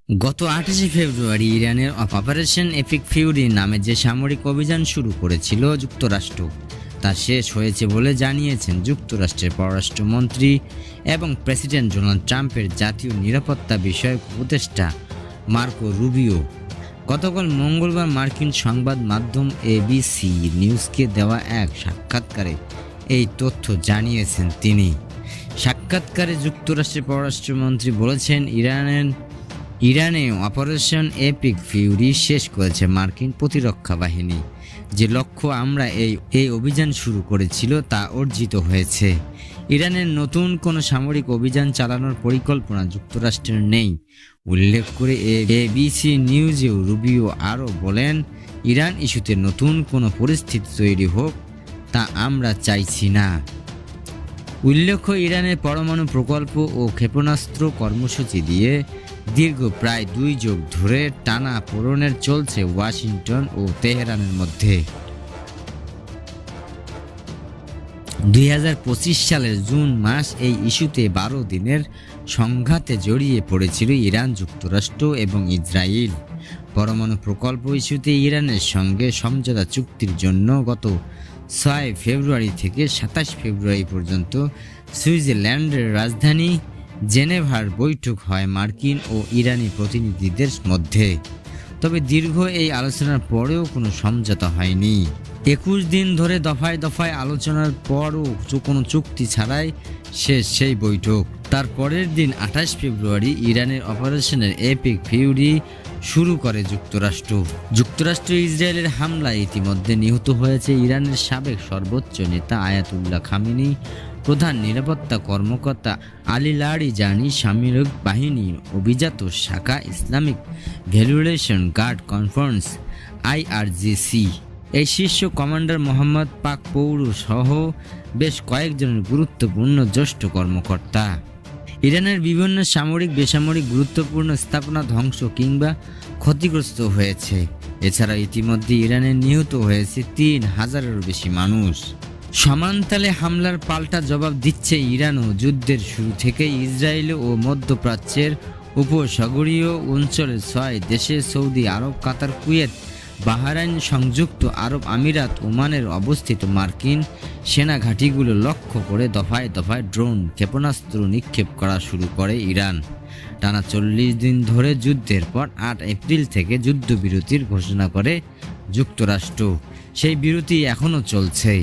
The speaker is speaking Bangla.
গত 28শে ফেব্রুয়ারি ইরানের অপারেশন এপিক ফিউরি নামে যে সামরিক অভিযান শুরু করেছিল যুক্তরাষ্ট্র তা শেষ হয়েছে বলে জানিয়েছেন যুক্তরাষ্ট্রের পররাষ্ট্রমন্ত্রী এবং প্রেসিডেন্ট ডোনাল্ড ট্রাম্পের জাতীয় নিরাপত্তা বিষয়ক উপদেষ্টা মার্কো রুবিও। গতকাল মঙ্গলবার মার্কিন সংবাদ মাধ্যম এবিসি নিউজকে দেওয়া এক সাক্ষাৎকারে এই তথ্য জানিয়েছেন তিনি। সাক্ষাৎকারে যুক্তরাষ্ট্রের পররাষ্ট্রমন্ত্রী বলেছেন, ইরানে অপারেশন এপিক ফিউরি শেষ করেছে মার্কিন প্রতিরক্ষা বাহিনী। যে লক্ষ্য আমরা এই অভিযান শুরু করেছিল তা অর্জিত হয়েছে। ইরানের নতুন কোনো সামরিক অভিযান চালানোর পরিকল্পনা যুক্তরাষ্ট্রের নেই উল্লেখ করে এবিসি নিউজেও রুবিও আরও বলেন, ইরান ইস্যুতে নতুন কোনো পরিস্থিতি তৈরি হোক তা আমরা চাইছি না। উল্লেখ্য, ইরানের পরমাণু প্রকল্প ও ক্ষেপণাস্ত্র কর্মসূচি দিয়ে দীর্ঘ প্রায় 2 যুগ ধরে টানা পোড়েন চলছে ওয়াশিংটন ও তেহরানের মধ্যে। 2025 সালের জুন মাস এই ইস্যুতে 12 দিনের সংঘাতে জড়িয়ে পড়েছিল ইরান, যুক্তরাষ্ট্র এবং ইসরায়েল। পরমাণু প্রকল্প ইস্যুতে ইরানের সঙ্গে সমঝোতা চুক্তির জন্য গত 6 ফেব্রুয়ারি থেকে 27 ফেব্রুয়ারি পর্যন্ত সুইজারল্যান্ডের রাজধানী জেনেভার বৈঠক হয় মার্কিন ও ইরানি প্রতিনিধিদের মধ্যে। তবে দীর্ঘ এই আলোচনার পরেও কোনো সমঝোতা হয়নি। 21 দিন ধরে দফায় দফায় আলোচনার পরও কোনো চুক্তি ছাড়াই শেষ সেই বৈঠক। তার পরের দিন 28 ফেব্রুয়ারি ইরানের অপারেশনের এপিক ফিউরি শুরু করে যুক্তরাষ্ট্র ইসরায়েলের হামলায় ইতিমধ্যে নিহত হয়েছে ইরানের সাবেক সর্বোচ্চ নেতা আয়াতুল্লাহ খামেনি, প্রধান নিরাপত্তা কর্মকর্তা আলী লারিজানি, সামরিক বাহিনীর অভিজাত শাখা ইসলামিক ভ্যালুয়েশন গার্ড কনফারেন্স IRGC এই শীর্ষ কমান্ডার মোহাম্মদ পাকপৌর সহ বেশ কয়েকজনের গুরুত্বপূর্ণ জ্যেষ্ঠ কর্মকর্তা। ইরানের বিভিন্ন সামরিক বেসামরিক গুরুত্বপূর্ণ স্থাপনা ধ্বংস কিংবা ক্ষতিগ্রস্ত হয়েছে। এছাড়া ইতিমধ্যে ইরানে নিহত হয়েছে 3000-এরও বেশি মানুষ। সমান্তালে হামলার পাল্টা জবাব দিচ্ছে ইরানও। যুদ্ধের শুরু থেকে ইসরায়েল ও মধ্যপ্রাচ্যের উপসাগরীয় অঞ্চলের 6 দেশে সৌদি আরব, কাতার, কুয়েত, বাহরাইন, সংযুক্ত আরব আমিরাত, ওমানের অবস্থিত মার্কিন সেনা ঘাঁটিগুলো লক্ষ্য করে দফায় দফায় ড্রোন, ক্ষেপণাস্ত্র নিক্ষেপ করা শুরু করে ইরান। টানা 40 দিন ধরে যুদ্ধের পর 8 এপ্রিল থেকে যুদ্ধবিরতির ঘোষণা করে যুক্তরাষ্ট্র। সেই বিরতি এখনও চলছে।